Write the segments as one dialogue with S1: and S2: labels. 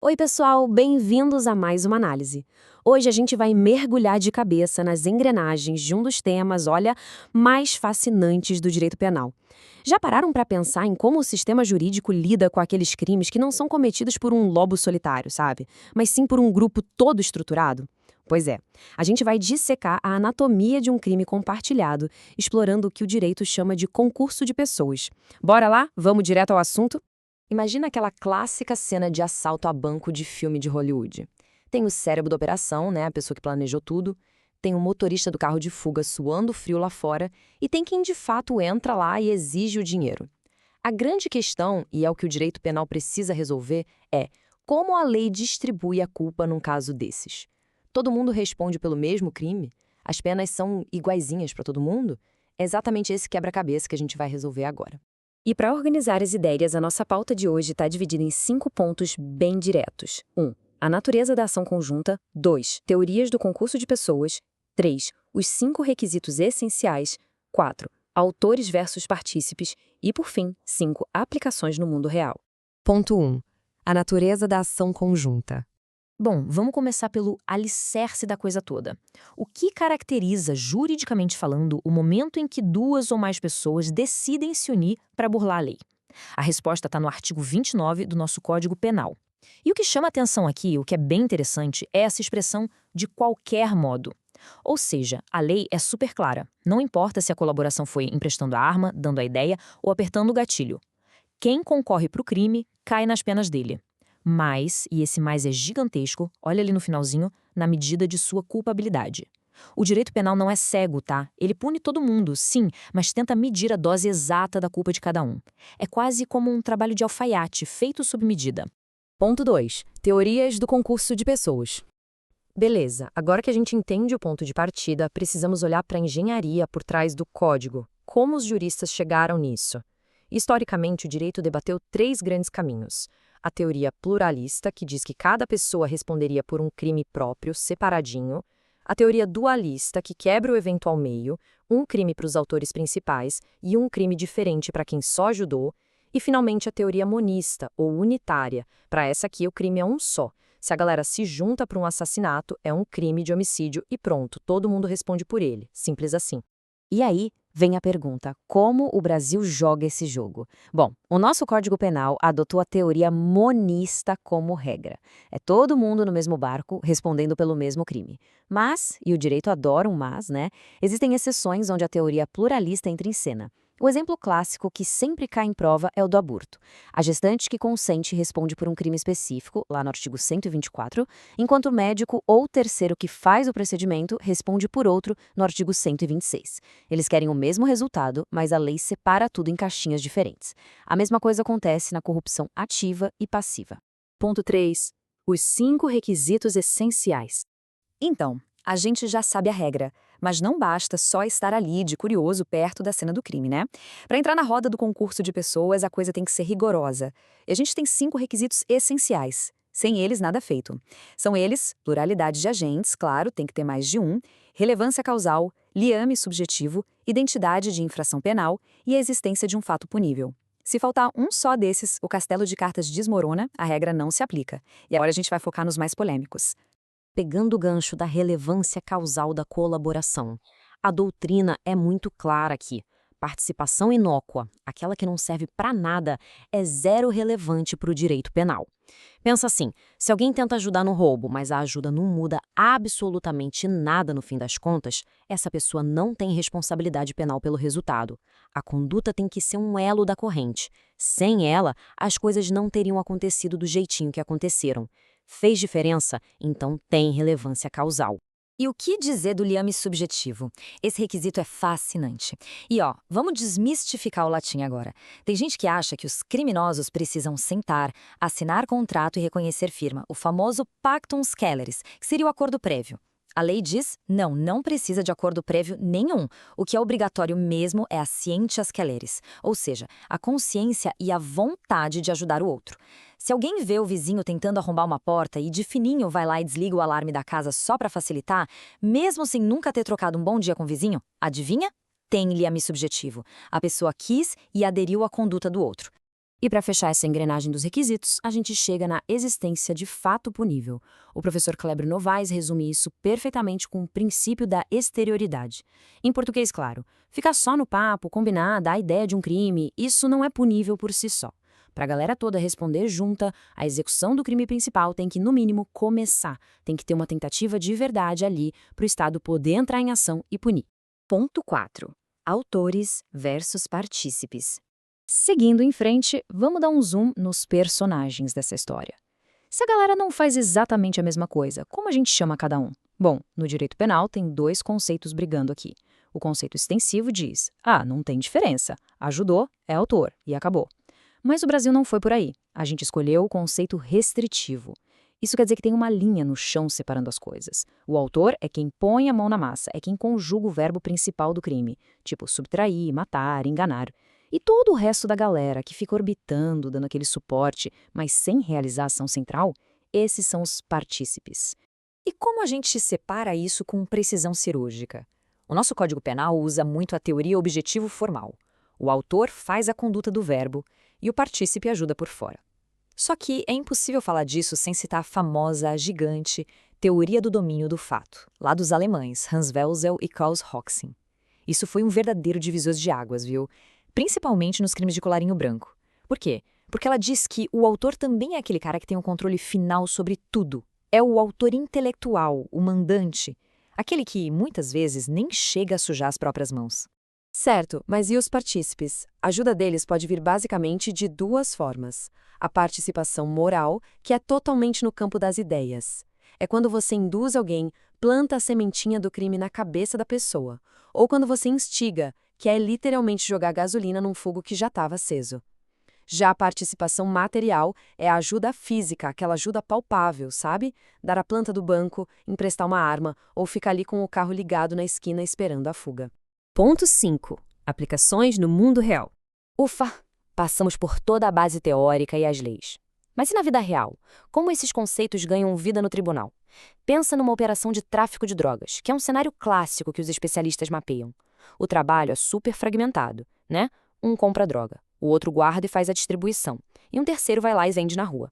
S1: Oi, pessoal, bem-vindos a mais uma análise. Hoje a gente vai mergulhar de cabeça nas engrenagens de um dos temas, olha, mais fascinantes do direito penal. Já pararam para pensar em como o sistema jurídico lida com aqueles crimes que não são cometidos por um lobo solitário, sabe? Mas sim por um grupo todo estruturado? Pois é, a gente vai dissecar a anatomia de um crime compartilhado, explorando o que o direito chama de concurso de pessoas. Bora lá? Vamos direto ao assunto? Imagina aquela clássica cena de assalto a banco de filme de Hollywood. Tem o cérebro da operação, né, a pessoa que planejou tudo, tem o motorista do carro de fuga suando frio lá fora e tem quem de fato entra lá e exige o dinheiro. A grande questão, e é o que o direito penal precisa resolver, é como a lei distribui a culpa num caso desses. Todo mundo responde pelo mesmo crime? As penas são iguaizinhas para todo mundo? É exatamente esse quebra-cabeça que a gente vai resolver agora. E para organizar as ideias, a nossa pauta de hoje está dividida em 5 pontos bem diretos. 1. A natureza da ação conjunta. 2. Teorias do concurso de pessoas. 3. Os 5 requisitos essenciais. 4. Autores versus partícipes. E, por fim, 5. Aplicações no mundo real.
S2: Ponto 1. A natureza da ação conjunta.
S1: Bom, vamos começar pelo alicerce da coisa toda. O que caracteriza, juridicamente falando, o momento em que 2 ou mais pessoas decidem se unir para burlar a lei? A resposta está no artigo 29 do nosso Código Penal. E o que chama atenção aqui, o que é bem interessante, é essa expressão de qualquer modo. Ou seja, a lei é super clara. Não importa se a colaboração foi emprestando a arma, dando a ideia ou apertando o gatilho. Quem concorre para o crime cai nas penas dele. Mas, e esse mais é gigantesco, olha ali no finalzinho, na medida de sua culpabilidade. O direito penal não é cego, tá? Ele pune todo mundo, sim, mas tenta medir a dose exata da culpa de cada um. É quase como um trabalho de alfaiate, feito sob medida.
S2: Ponto 2. Teorias do concurso de pessoas.
S1: Beleza, agora que a gente entende o ponto de partida, precisamos olhar para a engenharia por trás do código. Como os juristas chegaram nisso? Historicamente, o direito debateu 3 grandes caminhos. A teoria pluralista, que diz que cada pessoa responderia por um crime próprio, separadinho. A teoria dualista, que quebra o evento ao meio, um crime para os autores principais e um crime diferente para quem só ajudou. E, finalmente, a teoria monista, ou unitária. Para essa aqui, o crime é um só. Se a galera se junta para um assassinato, é um crime de homicídio e pronto, todo mundo responde por ele. Simples assim. E aí vem a pergunta: como o Brasil joga esse jogo? Bom, o nosso Código Penal adotou a teoria monista como regra. É todo mundo no mesmo barco, respondendo pelo mesmo crime. Mas, e o direito adora um mas, né? Existem exceções onde a teoria pluralista entra em cena. O exemplo clássico que sempre cai em prova é o do aborto. A gestante que consente responde por um crime específico, lá no artigo 124, enquanto o médico ou terceiro que faz o procedimento responde por outro no artigo 126. Eles querem o mesmo resultado, mas a lei separa tudo em caixinhas diferentes. A mesma coisa acontece na corrupção ativa e passiva.
S2: Ponto 3. Os 5 requisitos essenciais.
S1: Então, a gente já sabe a regra, mas não basta só estar ali de curioso perto da cena do crime, né? Para entrar na roda do concurso de pessoas, a coisa tem que ser rigorosa. E a gente tem 5 requisitos essenciais. Sem eles, nada feito. São eles: pluralidade de agentes, claro, tem que ter mais de um, relevância causal, liame subjetivo, identidade de infração penal e a existência de um fato punível. Se faltar um só desses, o castelo de cartas desmorona, a regra não se aplica. E agora a gente vai focar nos mais polêmicos.
S2: Pegando o gancho da relevância causal da colaboração. A doutrina é muito clara aqui. Participação inócua, aquela que não serve para nada, é zero relevante para o direito penal. Pensa assim, se alguém tenta ajudar no roubo, mas a ajuda não muda absolutamente nada no fim das contas, essa pessoa não tem responsabilidade penal pelo resultado. A conduta tem que ser um elo da corrente. Sem ela, as coisas não teriam acontecido do jeitinho que aconteceram. Fez diferença? Então tem relevância causal.
S1: E o que dizer do liame subjetivo? Esse requisito é fascinante. E vamos desmistificar o latim agora. Tem gente que acha que os criminosos precisam sentar, assinar contrato e reconhecer firma, o famoso pactum sceleris, que seria o acordo prévio. A lei diz, não precisa de acordo prévio nenhum. O que é obrigatório mesmo é a scientia sceleris, ou seja, a consciência e a vontade de ajudar o outro. Se alguém vê o vizinho tentando arrombar uma porta e de fininho vai lá e desliga o alarme da casa só para facilitar, mesmo sem nunca ter trocado um bom dia com o vizinho, adivinha? Tem liame subjetivo. A pessoa quis e aderiu à conduta do outro. E para fechar essa engrenagem dos requisitos, a gente chega na existência de fato punível. O professor Kleber Novaes resume isso perfeitamente com o princípio da exterioridade. Em português, claro, ficar só no papo, combinar, dar a ideia de um crime, isso não é punível por si só. Para a galera toda responder junta, a execução do crime principal tem que, no mínimo, começar. Tem que ter uma tentativa de verdade ali para o Estado poder entrar em ação e punir.
S2: Ponto 4. Autores versus partícipes.
S1: Seguindo em frente, vamos dar um zoom nos personagens dessa história. Se a galera não faz exatamente a mesma coisa, como a gente chama cada um? Bom, no direito penal tem dois conceitos brigando aqui. O conceito extensivo diz, não tem diferença, ajudou, é autor, e acabou. Mas o Brasil não foi por aí. A gente escolheu o conceito restritivo. Isso quer dizer que tem uma linha no chão separando as coisas. O autor é quem põe a mão na massa, é quem conjuga o verbo principal do crime, tipo subtrair, matar, enganar. E todo o resto da galera que fica orbitando, dando aquele suporte, mas sem realizar a ação central, esses são os partícipes.
S2: E como a gente separa isso com precisão cirúrgica? O nosso Código Penal usa muito a teoria objetivo formal. O autor faz a conduta do verbo e o partícipe ajuda por fora. Só que é impossível falar disso sem citar a famosa, gigante teoria do domínio do fato, lá dos alemães Hans Welzel e Klaus Hoxing. Isso foi um verdadeiro divisor de águas, viu? Principalmente nos crimes de colarinho branco. Por quê? Porque ela diz que o autor também é aquele cara que tem o controle final sobre tudo. É o autor intelectual, o mandante, aquele que, muitas vezes, nem chega a sujar as próprias mãos.
S1: Certo, mas e os partícipes? A ajuda deles pode vir basicamente de duas formas. A participação moral, que é totalmente no campo das ideias. É quando você induz alguém, planta a sementinha do crime na cabeça da pessoa. Ou quando você instiga, que é literalmente jogar gasolina num fogo que já estava aceso. Já a participação material é a ajuda física, aquela ajuda palpável, sabe? Dar a planta do banco, emprestar uma arma ou ficar ali com o carro ligado na esquina esperando a fuga.
S2: Ponto 5. Aplicações no mundo real. Ufa! Passamos por toda a base teórica e as leis. Mas e na vida real? Como esses conceitos ganham vida no tribunal? Pensa numa operação de tráfico de drogas, que é um cenário clássico que os especialistas mapeiam. O trabalho é super fragmentado, né? Um compra a droga, o outro guarda e faz a distribuição, e um terceiro vai lá e vende na rua.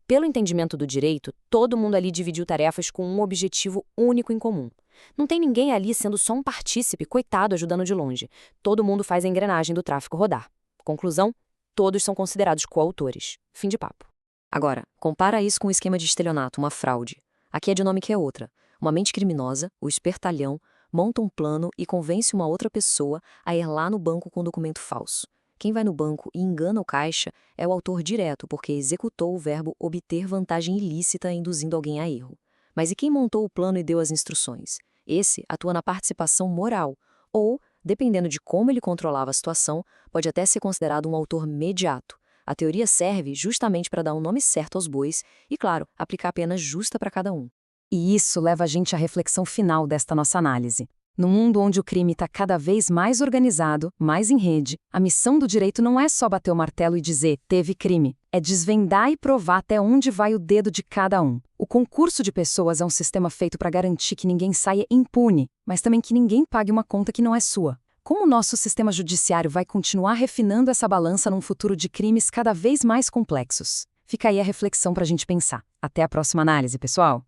S2: Pelo entendimento do direito, todo mundo ali dividiu tarefas com um objetivo único em comum. Não tem ninguém ali sendo só um partícipe, coitado, ajudando de longe. Todo mundo faz a engrenagem do tráfico rodar. Conclusão, todos são considerados coautores. Fim de papo.
S1: Agora, compara isso com o esquema de estelionato, uma fraude. Aqui a dinâmica é outra. Uma mente criminosa, o espertalhão, monta um plano e convence uma outra pessoa a ir lá no banco com documento falso. Quem vai no banco e engana o caixa é o autor direto, porque executou o verbo obter vantagem ilícita induzindo alguém a erro. Mas e quem montou o plano e deu as instruções? Esse atua na participação moral, ou, dependendo de como ele controlava a situação, pode até ser considerado um autor mediato. A teoria serve justamente para dar um nome certo aos bois e, claro, aplicar a pena justa para cada um. E isso leva a gente à reflexão final desta nossa análise. No mundo onde o crime está cada vez mais organizado, mais em rede, a missão do direito não é só bater o martelo e dizer teve crime, é desvendar e provar até onde vai o dedo de cada um. O concurso de pessoas é um sistema feito para garantir que ninguém saia impune, mas também que ninguém pague uma conta que não é sua. Como o nosso sistema judiciário vai continuar refinando essa balança num futuro de crimes cada vez mais complexos? Fica aí a reflexão para a gente pensar. Até a próxima análise, pessoal!